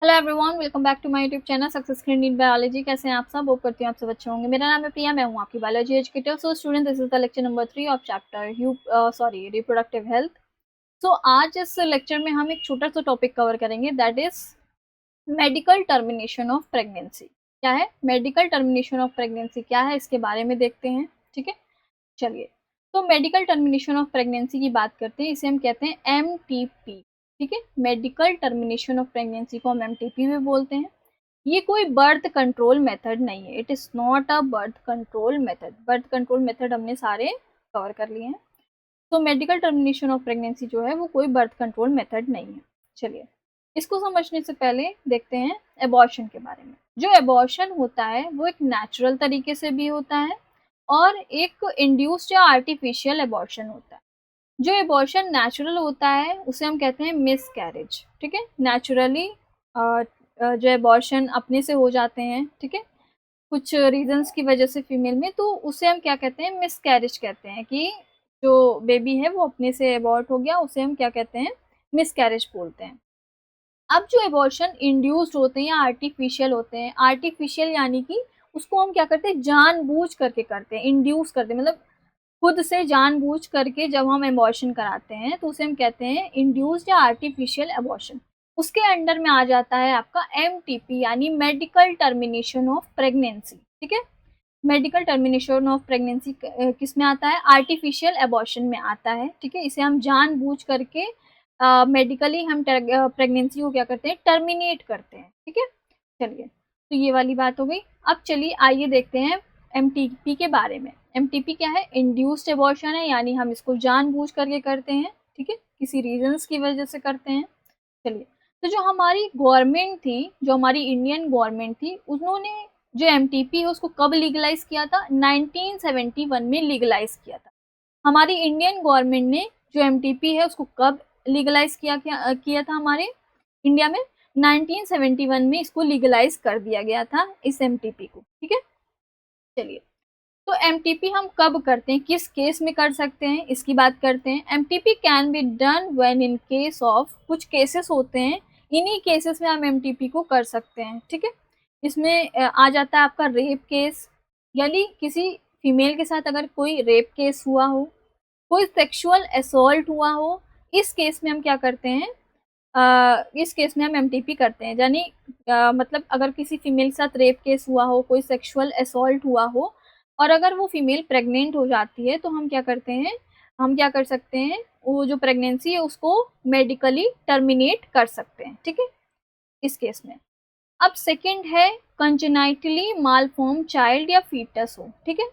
Hello everyone, welcome back to my YouTube channel success in biology. कैसे हैं आप सब? होप करती हूँ आप सब अच्छे होंगे। मेरा नाम है प्रिया, मैं हूँ आपकी biology educator. So student, this is the lecture number 3 of chapter reproductive health. So आज इस लेक्चर में हम एक छोटा सा टॉपिक कवर करेंगे, that is medical termination of pregnancy. क्या है मेडिकल टर्मिनेशन ऑफ प्रेगनेंसी, क्या है इसके बारे में देखते हैं। ठीक है, चलिए। तो मेडिकल टर्मिनेशन ऑफ प्रेगनेंसी की बात करते हैं, इसे हम कहते हैं MTP। ठीक है, मेडिकल टर्मिनेशन ऑफ प्रेगनेंसी को हम MTP भी बोलते हैं। ये कोई बर्थ कंट्रोल मेथड नहीं है, it is not a birth control method. Birth control method हमने सारे कवर कर लिए हैं। तो मेडिकल टर्मिनेशन ऑफ प्रेगनेंसी जो है वो कोई बर्थ कंट्रोल मेथड नहीं है। चलिए, इसको समझने से पहले देखते हैं एबॉर्शन के बारे में। जो एबॉर्शन होता है वो एक नेचुरल तरीके से भी होता है और एक इंड्यूस्ड या आर्टिफिशियल एबॉर्शन होता है। जो एबॉर्शन नेचुरल होता है उसे हम कहते हैं मिस कैरेज। ठीक है, नेचुरली जो एबॉर्शन अपने से हो जाते हैं, ठीक है, कुछ रीजंस की वजह से फीमेल में, तो उसे हम क्या कहते हैं, मिस कैरेज कहते हैं। कि जो बेबी है वो अपने से एबॉर्ट हो गया, उसे हम क्या कहते हैं, मिस कैरेज बोलते हैं। अब जो एबॉर्शन इंड्यूस्ड होते हैं या आर्टिफिशियल होते हैं, आर्टिफिशियल यानी कि उसको हम क्या करते हैं, जानबूझ करके करते हैं, इंड्यूस करते हैं, मतलब खुद से जानबूझ करके जब हम एबॉर्शन कराते हैं तो उसे हम कहते हैं इंड्यूस्ड या आर्टिफिशियल एबॉर्शन। उसके अंडर में आ जाता है आपका MTP यानी मेडिकल टर्मिनेशन ऑफ प्रेगनेंसी। ठीक है, मेडिकल टर्मिनेशन ऑफ प्रेगनेंसी किस में आता है, आर्टिफिशियल एबॉर्शन में आता है। ठीक है, इसे हम जानबूझ करके मेडिकली हम प्रेगनेंसी को क्या करते हैं, टर्मिनेट करते हैं। ठीक है, चलिए, तो ये वाली बात हो गई। अब चलिए आइए देखते हैं MTP के बारे में। MTP क्या है, इंड्यूस्ड एबॉर्शन है, यानी हम इसको जानबूझ करके करते हैं। ठीक है, किसी रीजंस की वजह से करते हैं। चलिए, तो जो हमारी गवर्नमेंट थी, जो हमारी इंडियन गवर्नमेंट थी, उन्होंने जो MTP है उसको कब लीगलाइज किया था, 1971 में लीगलाइज किया था। हमारी इंडियन गवर्नमेंट ने जो MTP है उसको कब लीगलाइज किया था हमारे इंडिया में, 1971 में इसको लीगलाइज कर दिया गया था इस MTP को। ठीक है, चलिए, तो MTP हम कब करते हैं, किस केस में कर सकते हैं, इसकी बात करते हैं। MTP can be done when in case of, कुछ केसेस होते हैं, इन्हीं केसेस में हम MTP को कर सकते हैं। ठीक है, इसमें आ जाता है आपका रेप केस, यानी किसी फीमेल के साथ अगर कोई रेप केस हुआ हो, कोई सेक्सुअल असॉल्ट हुआ हो, इस केस में हम क्या करते हैं, इस केस में हम MTP करते हैं। यानी मतलब अगर किसी फीमेल के साथ रेप केस हुआ हो, कोई सेक्सुअल असॉल्ट हुआ हो, और अगर वो फीमेल प्रेग्नेंट हो जाती है तो हम क्या करते हैं, हम क्या कर सकते हैं, वो जो प्रेगनेंसी है उसको मेडिकली टर्मिनेट कर सकते हैं। ठीक है, इस केस में। अब सेकंड है कंजेनाइटली मालफॉर्म चाइल्ड या फीटस हो। ठीक है,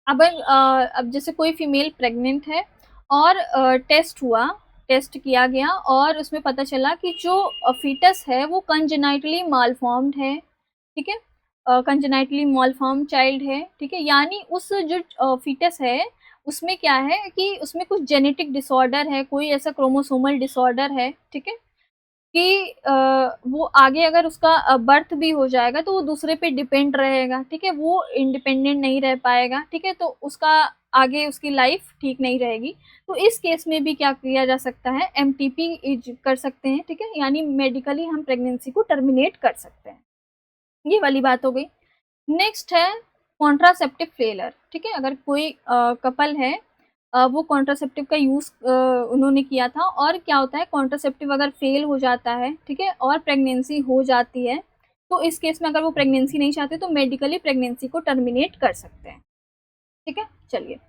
अब जैसे कोई फीमेल प्रेग्नेंट है और टेस्ट हुआ, टेस्ट किया गया और उसमें पता चला कि जो फीटस है वो कंजेनाइटली मालफॉर्म्ड है। ठीक है, कंजेनाइटली मालफॉर्म चाइल्ड है। ठीक है, यानी उस जो फीटस है उसमें क्या है कि उसमें कुछ जेनेटिक डिसऑर्डर है, कोई ऐसा क्रोमोसोमल डिसऑर्डर है। ठीक है, कि वो आगे अगर उसका बर्थ भी हो जाएगा तो वो दूसरे पे डिपेंड रहेगा। ठीक है, वो इंडिपेंडेंट नहीं रह पाएगा। ठीक है, तो उसका आगे उसकी लाइफ ठीक नहीं रहेगी। तो इस केस में भी क्या किया जा सकता है, MTP कर सकते हैं। ठीक है, यानी मेडिकली हम प्रेगनेंसी को टर्मिनेट कर सकते हैं। ये वाली बात हो गई। नेक्स्ट है कॉन्ट्रासेप्टिव फेलर। ठीक है, अगर कोई कपल है, वो कॉन्ट्रासेप्टिव का यूज उन्होंने किया था, और क्या होता है, कॉन्ट्रासेप्टिव अगर फेल हो जाता है, ठीक है, और प्रेगनेंसी हो जाती है, तो इस केस में अगर वो प्रेगनेंसी नहीं चाहते तो मेडिकली प्रेगनेंसी को टर्मिनेट कर सकते हैं। ठीक है, चलिए,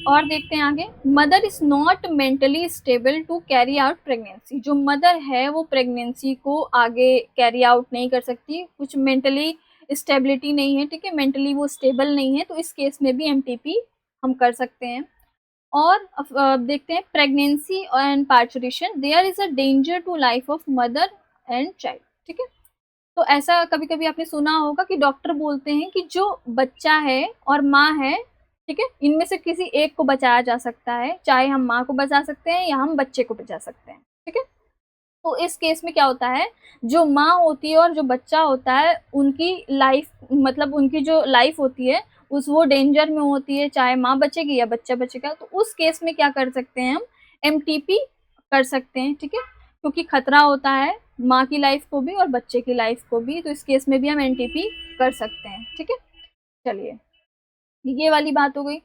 और देखते हैं आगे। Mother is not mentally stable to carry out pregnancy. जो मदर है वो प्रेगनेंसी को आगे कैरी आउट नहीं कर सकती, कुछ मेंटली स्टेबिलिटी नहीं है। ठीक है, मेंटली वो स्टेबल नहीं है, तो इस केस में भी MTP हम कर सकते हैं। और देखते हैं pregnancy and parturition, there is a danger to life of mother and child. ठीक है, तो ऐसा कभी कभी आपने सुना होगा कि डॉक्टर बोलते हैं कि जो बच्चा है और माँ है, ठीक है, इनमें से किसी एक को बचाया जा सकता है, चाहे हम माँ को बचा सकते हैं या हम बच्चे को बचा सकते हैं। ठीक है, तो इस केस में क्या होता है, जो माँ होती है और जो बच्चा होता है उनकी लाइफ, मतलब उनकी जो लाइफ होती है उस वो डेंजर में होती है, चाहे माँ बचेगी या बच्चा बचेगा। तो उस केस में क्या कर सकते हैं हम, MTP कर सकते हैं। ठीक है, क्योंकि खतरा होता है माँ की लाइफ को भी और बच्चे की लाइफ को भी, तो इस केस में भी हम एनटीपी कर सकते हैं। ठीक है, चलिए ये वाली बात हो गई।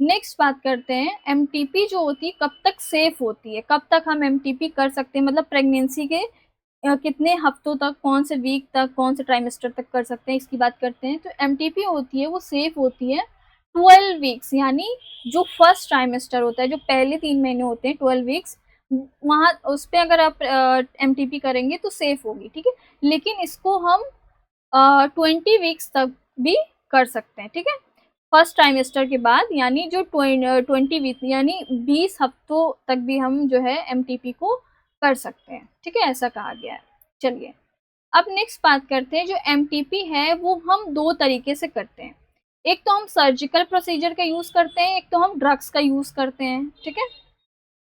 नेक्स्ट बात करते हैं, एमटीपी जो होती है कब तक सेफ होती है, कब तक हम एमटीपी कर सकते हैं, मतलब प्रेगनेंसी के कितने हफ्तों तक, कौन से वीक तक, कौन से ट्राइमेस्टर तक कर सकते हैं, इसकी बात करते हैं। तो एमटीपी होती है वो सेफ होती है 12 वीक्स, यानी जो फर्स्ट ट्राइमेस्टर होता है, जो पहले 3 महीने होते हैं, 12 वीक्स, वहाँ उस पर अगर आप एमटीपी करेंगे तो सेफ होगी। ठीक है, लेकिन इसको हम 20 वीक्स तक भी कर सकते हैं। ठीक है, फर्स्ट ट्राइमेस्टर के बाद, यानी जो 20 वीक यानी 20 हफ्तों तक भी हम जो है एमटीपी को कर सकते हैं। ठीक है, ऐसा कहा गया है। चलिए अब नेक्स्ट बात करते हैं, जो एमटीपी है वो हम 2 तरीके से करते हैं। एक तो हम सर्जिकल प्रोसीजर का यूज करते हैं, एक तो हम ड्रग्स का यूज करते हैं। ठीक है,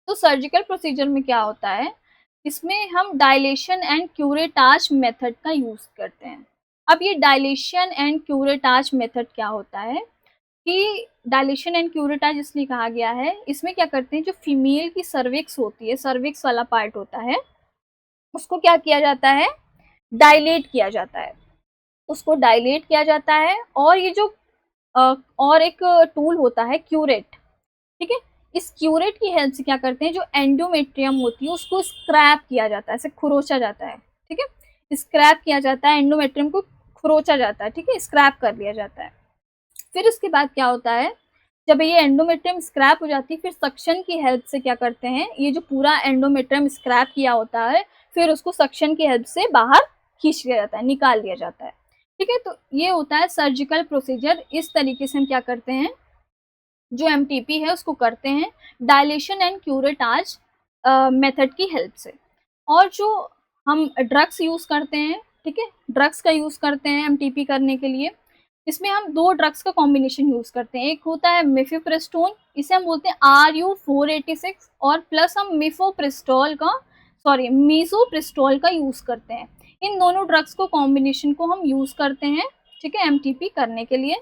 तो सर्जिकल प्रोसीजर में क्या होता है, इसमें हम डायलेशन एंड क्यूरेटाज मेथड का यूज करते हैं। अब ये डायलेशन एंड क्यूरेटाज मेथड क्या होता है कि डायलेशन एंड क्यूरेटाज इसलिए कहा गया है, इसमें क्या करते हैं, जो फीमेल की सर्विक्स होती है, सर्विक्स वाला पार्ट होता है, उसको क्या किया जाता है, डायलेट किया जाता है, उसको डायलेट किया जाता है। और ये जो और एक टूल होता है क्यूरेट, ठीक है, इस क्यूरेट की हेल्प से क्या करते हैं, जो एंडोमेट्रियम होती है उसको स्क्रैप किया जाता है, ऐसे खुरोचा जाता है। ठीक है, स्क्रैप किया जाता है, एंडोमेट्रियम को खुरोचा जाता है। ठीक है, स्क्रैप कर लिया जाता है। फिर उसके बाद क्या होता है, जब ये एंडोमेट्रियम स्क्रैप हो जाती है, फिर सक्शन की हेल्प से क्या करते हैं, ये जो पूरा एंडोमेट्रियम स्क्रैप किया होता है, फिर उसको सक्शन की हेल्प से बाहर खींच लिया जाता है, निकाल लिया जाता है। ठीक है, तो ये होता है सर्जिकल प्रोसीजर। इस तरीके से हम क्या करते हैं, जो एमटीपी है उसको करते हैं डायलेशन एंड क्यूरेटाज मेथड की हेल्प से। और जो हम ड्रग्स यूज करते हैं, ठीक है, ड्रग्स का यूज करते हैं एमटीपी करने के लिए, इसमें हम 2 ड्रग्स का कॉम्बिनेशन यूज करते हैं। एक होता है मिफेप्रिस्टोन, इसे हम बोलते हैं RU486, और प्लस हम मिफोप्रिस्टोल का सॉरी मीसोप्रिस्टोल का यूज करते हैं। इन दोनों ड्रग्स को कॉम्बिनेशन को हम यूज करते हैं, ठीक है, एमटीपी करने के लिए।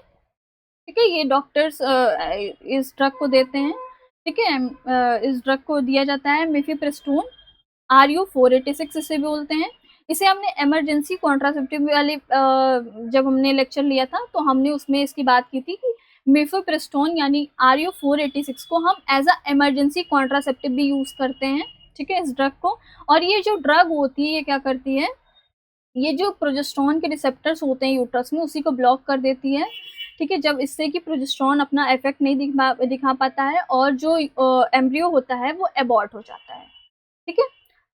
ठीक है, ये डॉक्टर्स इस ड्रग को देते हैं। ठीक है, इस ड्रग को दिया जाता है मिफेप्रिस्टोन, RU486 इसे बोलते हैं। इसे हमने इमरजेंसी कॉन्ट्रासेप्टिव वाले जब हमने लेक्चर लिया था तो हमने उसमें इसकी बात की थी कि मिफेप्रिस्टोन यानी RU486 को हम एज अ इमरजेंसी कॉन्ट्रासेप्टिव भी यूज करते हैं। ठीक है, इस ड्रग को। और ये जो ड्रग होती है ये क्या करती है, ये जो प्रोजेस्टेरॉन के रिसेप्टर्स होते हैं यूट्रस में, उसी को ब्लॉक कर देती है। ठीक है, जब इससे कि प्रोजेस्टेरॉन अपना इफेक्ट नहीं दिखा पाता है और जो एम्ब्रियो होता है वो एबॉर्ट हो जाता है। ठीक है,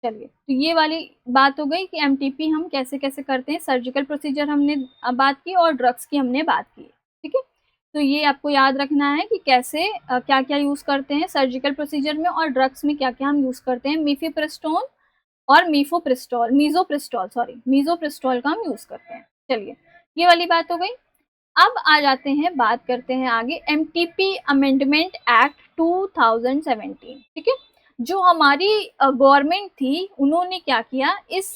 चलिए तो ये वाली बात हो गई कि एमटीपी हम कैसे कैसे करते हैं। सर्जिकल प्रोसीजर हमने बात की और ड्रग्स की हमने बात की। ठीक है, तो ये आपको याद रखना है कि कैसे क्या क्या यूज करते हैं सर्जिकल प्रोसीजर में, और ड्रग्स में क्या क्या हम यूज करते हैं। मिफेप्रिस्टोन और मीजोप्रिस्टोल का हम यूज करते हैं। चलिए ये वाली बात हो गई। अब आ जाते हैं, बात करते हैं आगे एमटीपी अमेंडमेंट एक्ट 2017। ठीक है, जो हमारी गवर्नमेंट थी उन्होंने क्या किया, इस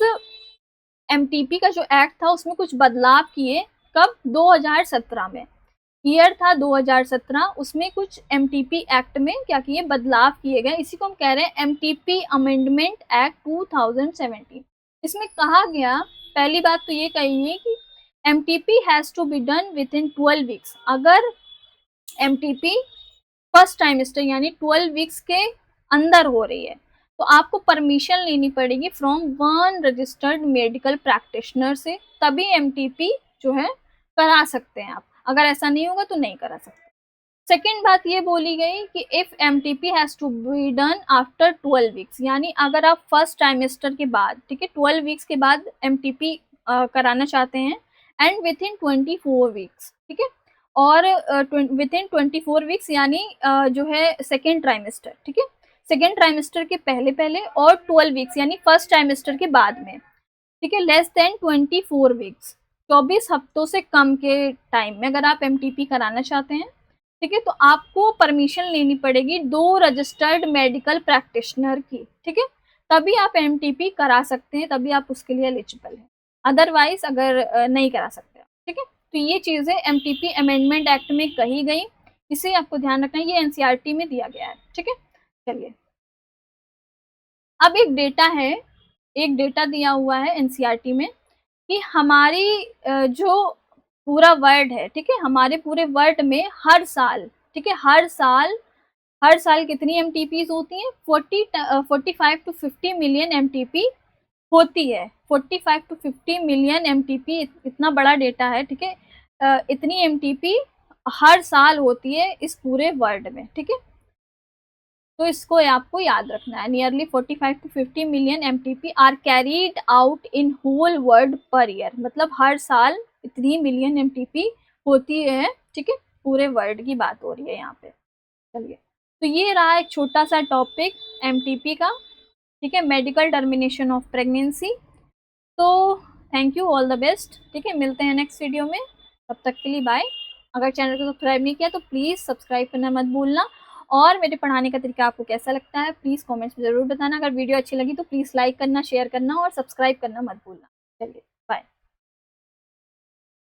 एमटीपी का जो एक्ट था उसमें कुछ बदलाव किए। कब, 2017 में, ईयर था 2017, उसमें कुछ एमटीपी एक्ट में क्या किए, बदलाव किए गए। इसी को हम कह रहे हैं एमटीपी अमेंडमेंट एक्ट 2017। इसमें कहा गया, पहली बात तो ये कही है कि MTP has to be done within 12 weeks. अगर एमटीपी फर्स्ट ट्राइमेस्टर यानी 12 वीक्स के अंदर हो रही है तो आपको परमिशन लेनी पड़ेगी from one registered medical practitioner से, तभी एमटीपी जो है करा सकते हैं आप। अगर ऐसा नहीं होगा तो नहीं करा सकते। सेकेंड बात ये बोली गई कि if MTP has to be done after 12 weeks, यानी अगर आप फर्स्ट ट्राइमेस्टर के बाद, ठीक है, 12 वीक्स के बाद एमटीपी कराना चाहते हैं एंड विद इन 24 वीक्स, ठीक है, और विद इन 24 वीक्स यानी जो है सेकेंड ट्राइमेस्टर, ठीक है, सेकेंड ट्राइमेस्टर के पहले पहले, और 12 वीक्स यानी फर्स्ट ट्राइमेस्टर के बाद में, ठीक है, लेस देन 24 वीक्स, 24 हफ्तों से कम के टाइम में अगर आप एमटीपी कराना चाहते हैं, ठीक है, तो आपको परमिशन लेनी पड़ेगी 2 रजिस्टर्ड मेडिकल प्रैक्टिशनर की। ठीक है, तभी आप एमटीपी करा सकते हैं, तभी आप उसके लिए एलिजिबल हैं। अदरवाइज अगर नहीं करा सकते। ठीक है, तो ये चीज़ें एमटीपी अमेंडमेंट एक्ट में कही गई, इसे आपको ध्यान रखना है, ये एनसीईआरटी में दिया गया है। ठीक है, चलिए अब एक डेटा है एक डेटा दिया हुआ है एनसीईआरटी में कि हमारी जो पूरा वर्ल्ड है, ठीक है, हमारे पूरे वर्ल्ड में हर साल, ठीक है, हर साल कितनी एमटीपीज होती हैं? 45 टू 50 मिलियन एमटीपी होती है। 45 टू 50 मिलियन एमटीपी, इतना बड़ा डेटा है, ठीक है। इतनी एमटीपी हर साल होती है इस पूरे वर्ल्ड में, ठीक है। तो इसको आपको याद रखना है। Nearly 45 to 50 million MTP are carried out in whole world per year, मतलब हर साल इतनी मिलियन एमटीपी होती है, ठीक है। पूरे वर्ल्ड की बात हो रही है यहाँ पे। चलिए, तो ये रहा एक छोटा सा टॉपिक एमटीपी का, ठीक है, मेडिकल टर्मिनेशन ऑफ प्रेगनेंसी। तो thank you, all the best, ठीक है। मिलते हैं नेक्स्ट वीडियो में, तब तक के लिए बाय। अगर चैनल को सब्सक्राइब नहीं किया तो प्लीज़ सब्सक्राइब करना मत भूलना। और मेरे पढ़ाने का तरीका आपको कैसा लगता है प्लीज़ कमेंट्स में ज़रूर बताना। अगर वीडियो अच्छी लगी तो प्लीज़ लाइक करना, शेयर करना और सब्सक्राइब करना मत भूलना। चलिए।